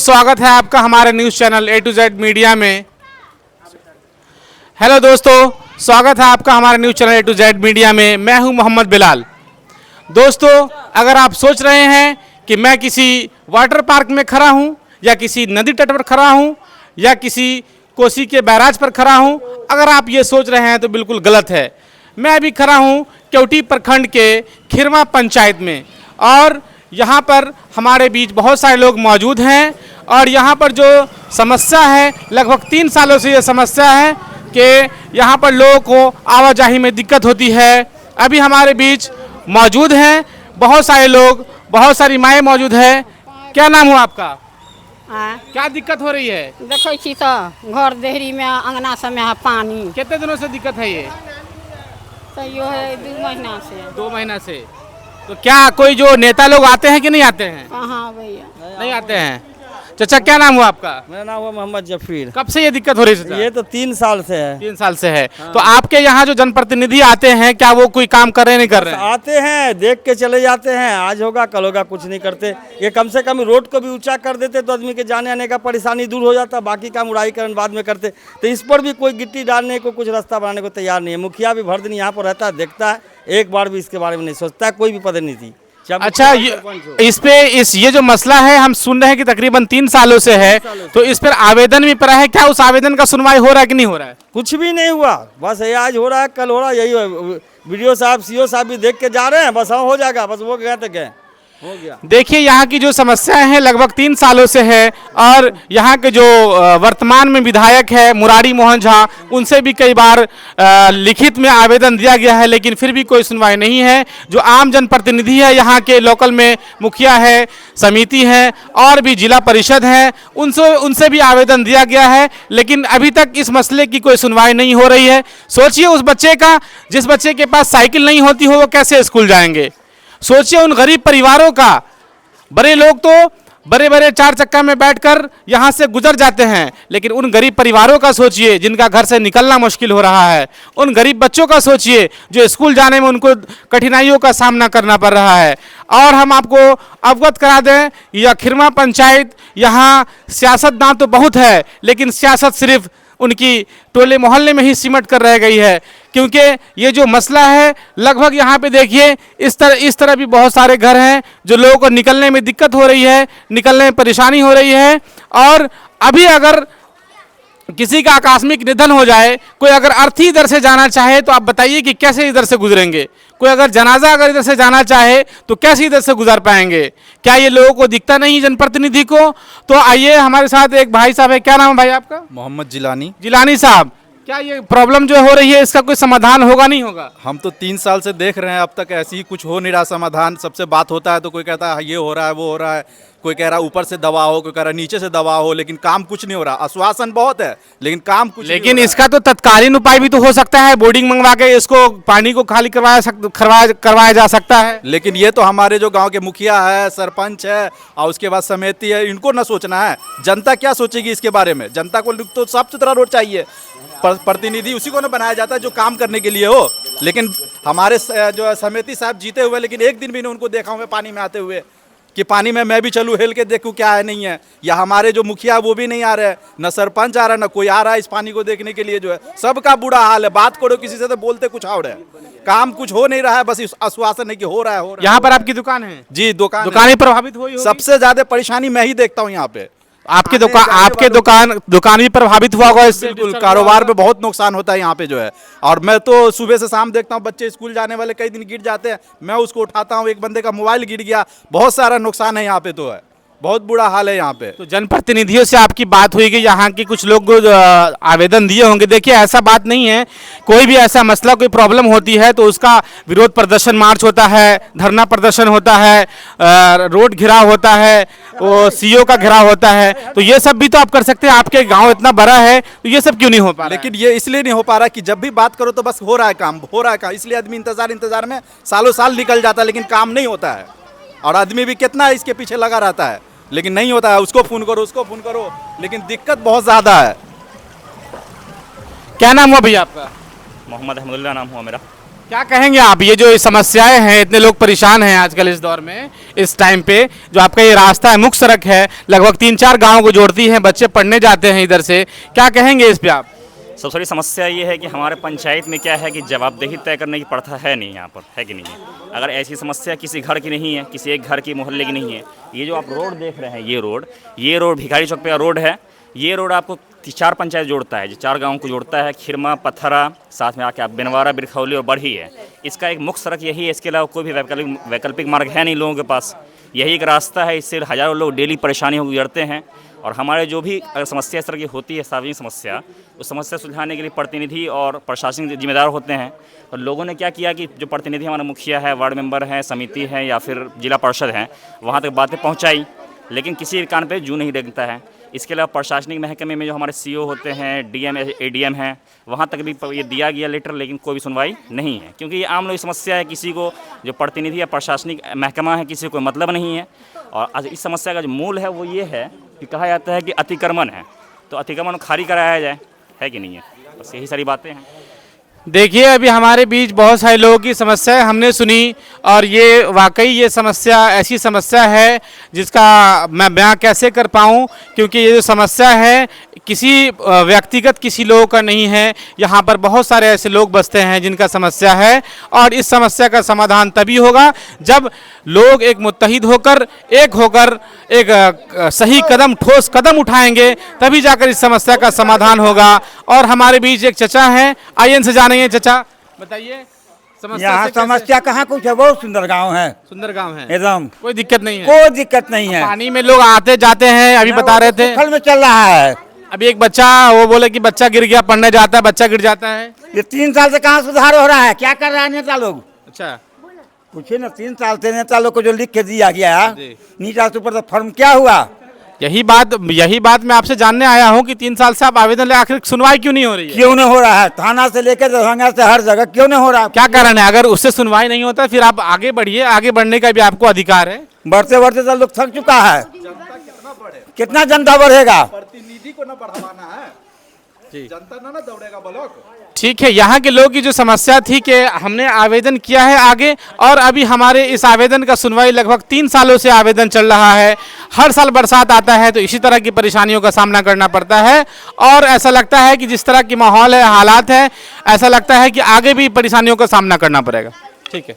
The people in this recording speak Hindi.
स्वागत है आपका हमारे news channel A to Z media में। हेलो दोस्तों, स्वागत है आपका हमारे news channel A to Z media में। मैं हूं मोहम्मद बिलाल। दोस्तों, अगर आप सोच रहे हैं कि मैं किसी वाटर पार्क में खड़ा हूं या किसी नदी तट पर खड़ा हूं या किसी कोसी के बैराज पर खड़ा हूं, अगर आप ये सोच रहे हैं तो बिल्कुल गलत है। मैं अभी खड़ा हूं केवटी प्रखंड के खिरमा पंचायत में और यहाँ पर हमारे बीच बहुत सारे लोग मौजूद हैं और यहाँ पर जो समस्या है, लगभग 3 सालों से ये समस्या है कि यहाँ पर लोगों को आवाजाही में दिक्कत होती है। अभी हमारे बीच मौजूद हैं बहुत सारे लोग, बहुत सारी माएँ मौजूद है। क्या नाम हुआ आपका? क्या दिक्कत हो रही है? देखो छी तो घर देहरी में अंगना सब में पानी कितने दिनों से दिक्कत है ये? तो यो है 2 महीना से। 2 महीना से। तो क्या कोई जो नेता लोग आते हैं कि नहीं आते हैं? कहाँ भैया नहीं आते हैं। चाचा, क्या नाम हुआ आपका? मेरा नाम हुआ मोहम्मद जफीर। कब से ये दिक्कत हो रही है चाचा? ये तो 3 साल से है। 3 साल से है। तो आपके यहाँ जो जनप्रतिनिधि आते हैं, क्या वो कोई काम कर रहे हैं, नहीं कर रहे हैं? आते हैं, देख के चले जाते हैं, आज होगा कल होगा, कुछ नहीं करते। ये कम से कम रोड को भी ऊंचा कर देते तो आदमी के जाने आने का परेशानी दूर हो जाता। बाकी काम उड़ाईकरण बाद में करते, तो इस पर भी कोई गिट्टी डालने को, कुछ रास्ता बनाने को तैयार नहीं है। मुखिया भी भर दिन यहाँ पर रहता है, देखता है, एक बार भी इसके बारे में नहीं सोचता है, कोई भी प्रतिनिधि। अच्छा, ये जो मसला है, हम सुन रहे हैं कि तकरीबन 3 सालों से है, तो इस पर आवेदन भी पड़ा है। क्या उस आवेदन का सुनवाई हो रहा है कि नहीं हो रहा है? कुछ भी नहीं हुआ, बस ये आज हो रहा है, कल हो रहा है, यही वीडियो साहब सीओ साहब भी देख के जा रहे हैं, बस हाँ हो जाएगा, बस वो गए तो गए, हो गया। देखिए, यहाँ की जो समस्याएं हैं लगभग 3 सालों से है और यहाँ के जो वर्तमान में विधायक है मुरारी मोहन झा, उनसे भी कई बार लिखित में आवेदन दिया गया है, लेकिन फिर भी कोई सुनवाई नहीं है। जो आम जनप्रतिनिधि है यहाँ के, लोकल में मुखिया है, समिति है और भी जिला परिषद है, उनसे भी आवेदन दिया गया है, लेकिन अभी तक इस मसले की कोई सुनवाई नहीं हो रही है। सोचिए उस बच्चे का, जिस बच्चे के पास साइकिल नहीं होती हो, वो कैसे स्कूल जाएंगे? सोचिए उन गरीब परिवारों का। बड़े लोग तो बड़े बड़े 4 चक्का में बैठकर यहाँ से गुजर जाते हैं, लेकिन उन गरीब परिवारों का सोचिए जिनका घर से निकलना मुश्किल हो रहा है। उन गरीब बच्चों का सोचिए जो स्कूल जाने में उनको कठिनाइयों का सामना करना पड़ रहा है। और हम आपको अवगत करा दें, यह खिरमा पंचायत, यहाँ सियासतदान तो बहुत है, लेकिन सियासत सिर्फ उनकी टोले मोहल्ले में ही सिमट कर रह गई है। क्योंकि ये जो मसला है, लगभग यहाँ पे देखिए इस तरह भी बहुत सारे घर हैं जो लोगों को निकलने में दिक्कत हो रही है, निकलने में परेशानी हो रही है। और अभी अगर किसी का आकस्मिक निधन हो जाए, कोई अगर अर्थी इधर से जाना चाहे तो आप बताइए कि कैसे इधर से गुजरेंगे? कोई अगर जनाजा अगर इधर से जाना चाहे तो कैसे इधर से गुजर पाएंगे? क्या ये लोगों को दिखता नहीं जनप्रतिनिधि को? तो आइए, हमारे साथ एक भाई साहब है। क्या नाम है भाई आपका? मोहम्मद जिलानी। जिलानी साहब, क्या ये प्रॉब्लम जो हो रही है इसका कोई समाधान होगा, नहीं होगा? हम तो 3 साल से देख रहे हैं, अब तक ऐसी ही कुछ हो नहीं रहा समाधान। सबसे बात होता है तो कोई कहता है ये हो रहा है, वो हो रहा है, कोई कह रहा है ऊपर से दवा हो, कोई कह रहा है नीचे से दवा हो, लेकिन काम कुछ नहीं हो रहा। आश्वासन बहुत है लेकिन काम कुछ नहीं हो रहा। इसका तो तत्कालीन उपाय भी तो हो सकता है, बोर्डिंग मंगवा के इसको पानी को खाली करवाया जा सकता है। लेकिन ये तो हमारे जो गांव के मुखिया है, सरपंच है और उसके बाद समिति है, इनको ना सोचना है। जनता क्या सोचेगी इसके बारे में? जनता को तो साफ सुथरा रोड चाहिए। प्रतिनिधि उसी को ना बनाया जाता है जो काम करने के लिए हो। लेकिन हमारे जो समिति साहब जीते हुए, लेकिन एक दिन भी नहीं उनको देखा हूँ पानी में आते हुए कि पानी में मैं भी चलूँ, हेल के देखूँ क्या है नहीं है। या हमारे जो मुखिया वो भी नहीं आ रहे, न सरपंच आ रहा है, न कोई आ रहा है इस पानी को देखने के लिए। जो है सबका बुरा हाल है। बात करो किसी से तो बोलते कुछ और है, काम कुछ हो नहीं रहा है, बस आश्वासन है कि हो रहा है, हो रहा है। यहाँ पर आपकी दुकान है? जी, दुकानें प्रभावित हुई होगी? सबसे ज्यादा परेशानी मैं ही देखता हूँ यहाँ पे। आपके दुकान भी प्रभावित हुआ होगा इससे? बिल्कुल, कारोबार पे बहुत नुकसान होता है यहाँ पे जो है। और मैं तो सुबह से शाम देखता हूँ बच्चे स्कूल जाने वाले कई दिन गिर जाते हैं, मैं उसको उठाता हूँ। एक बंदे का मोबाइल गिर गया, बहुत सारा नुकसान है यहाँ पे, तो है बहुत बुरा हाल है यहाँ पे। तो जनप्रतिनिधियों से आपकी बात हुई कि यहाँ के कुछ लोग आवेदन दिए होंगे? देखिए, ऐसा बात नहीं है, कोई भी ऐसा मसला, कोई प्रॉब्लम होती है तो उसका विरोध प्रदर्शन, मार्च होता है, धरना प्रदर्शन होता है, रोड घिराव होता है, वो सीओ का घेराव होता है। तो ये सब भी तो आप कर सकते हैं। आपके गाँव इतना बड़ा है तो ये सब क्यों नहीं हो पा रहा? लेकिन ये इसलिए नहीं हो पा रहा कि जब भी बात करो तो बस हो रहा है काम, हो रहा है काम, इसलिए आदमी इंतजार में सालों साल निकल जाता है, लेकिन काम नहीं होता है। और आदमी भी कितना इसके पीछे लगा रहता है, लेकिन नहीं होता है। उसको फोन करो, उसको फोन करो, लेकिन दिक्कत बहुत ज्यादा है। क्या नाम हुआ भैया आपका? मोहम्मद अहमदुल्लाह नाम हुआ मेरा। क्या कहेंगे आप, ये जो समस्याएं हैं, इतने लोग परेशान हैं आजकल इस दौर में, इस टाइम पे जो आपका ये रास्ता है, मुख्य सड़क है, लगभग 3-4 गांव को जोड़ती है, बच्चे पढ़ने जाते हैं इधर से, क्या कहेंगे इस पे आप? सबसे बड़ी समस्या ये है कि हमारे पंचायत में क्या है कि जवाबदेही तय करने की प्रथा है नहीं यहाँ पर, है कि नहीं है। अगर ऐसी समस्या किसी घर की नहीं है, किसी एक घर की मोहल्ले की नहीं है, ये जो आप रोड देख रहे हैं, ये रोड भिखारी चौक पे का रोड है। ये रोड आपको 4 पंचायत जोड़ता है, जो 4 गाँव को जोड़ता है, खिरमा, पत्थरा, साथ में आके आप बिनवारा, बिरखौली और बढ़ी है। इसका एक मुख्य सड़क यही है, इसके अलावा कोई भी वैकल्पिक मार्ग है नहीं लोगों के पास। यही एक रास्ता है, इससे हज़ारों लोग डेली परेशानी हो गुजरते हैं। और हमारे जो भी अगर समस्या इस तरह की होती है, सार्वजनिक समस्या, उस समस्या सुलझाने के लिए प्रतिनिधि और प्रशासन जिम्मेदार होते हैं। और लोगों ने क्या किया कि जो प्रतिनिधि हमारा मुखिया है, वार्ड मेंबर हैं, समिति है या फिर जिला परिषद हैं, वहाँ तक बातें पहुँचाई, लेकिन किसी कान पे जू नहीं लगता है। इसके अलावा प्रशासनिक महकमे में जो हमारे सीओ होते हैं, डीएम, एडीएम हैं, वहाँ तक भी ये दिया गया लेटर, लेकिन कोई भी सुनवाई नहीं है। क्योंकि ये आम लोग की समस्या है, किसी को जो प्रतिनिधि या प्रशासनिक महकमा है, किसी को कोई मतलब नहीं है। और इस समस्या का जो मूल है वो ये है कि कहा जाता है कि अतिक्रमण है, तो अतिक्रमण खाली कराया जाए, है कि नहीं है। बस यही सारी बातें हैं। देखिए, अभी हमारे बीच बहुत सारे लोगों की समस्याएं हमने सुनी, और ये वाकई ये समस्या ऐसी समस्या है जिसका मैं बयां कैसे कर पाऊं, क्योंकि ये जो समस्या है किसी व्यक्तिगत किसी लोगों का नहीं है। यहाँ पर बहुत सारे ऐसे लोग बसते हैं जिनका समस्या है, और इस समस्या का समाधान तभी होगा जब लोग एक मुत्तहिद होकर, एक सही कदम, ठोस कदम उठाएंगे, तभी जाकर इस समस्या का समाधान होगा। और हमारे बीच एक चचा हैं, आइए इनसे जानेंगे। चचा, बताइए यहाँ समस्या कहाँ कुछ है, बहुत सुंदर गांव है, सुंदर गांव है, एकदम कोई दिक्कत नहीं है, कोई दिक्कत नहीं है। पानी में लोग आते जाते हैं, अभी बता रहे थे, फल में चल रहा है। अभी एक बच्चा, वो बोले कि बच्चा गिर गया, पढ़ने जाता है, बच्चा गिर जाता है। ये 3 साल से कहाँ सुधार हो रहा है, क्या कर रहा है नेता लोग? अच्छा, पूछे ना, 3 साल से नेता लोग को जो लिख के दिया गया जी। नीचा से ऊपर, तो फर्म क्या हुआ? यही बात मैं आपसे जानने आया हूँ कि 3 साल से आप आवेदन ले, आखिर सुनवाई क्यों नहीं हो रही है? क्यों नहीं हो रहा है? थाना से लेकर दरभंगा से हर जगह क्यों नहीं हो रहा है? क्या कारण है? अगर उससे सुनवाई नहीं होता फिर आप आगे बढ़िए, आगे बढ़ने का भी आपको अधिकार है। बढ़ते बढ़ते तो लोग थक चुका है। कितना जनता बढ़ेगा? प्रतिनिधि को ना बढ़ाना है, जनता ना दौड़ेगा ब्लॉक। ठीक है, यहाँ के लोगों की जो समस्या थी कि हमने आवेदन किया है आगे, और अभी हमारे इस आवेदन का सुनवाई लगभग 3 सालों से आवेदन चल रहा है। हर साल बरसात आता है तो इसी तरह की परेशानियों का सामना करना पड़ता है, और ऐसा लगता है कि जिस तरह की माहौल है, हालात है, ऐसा लगता है कि आगे भी परेशानियों का सामना करना पड़ेगा। ठीक है।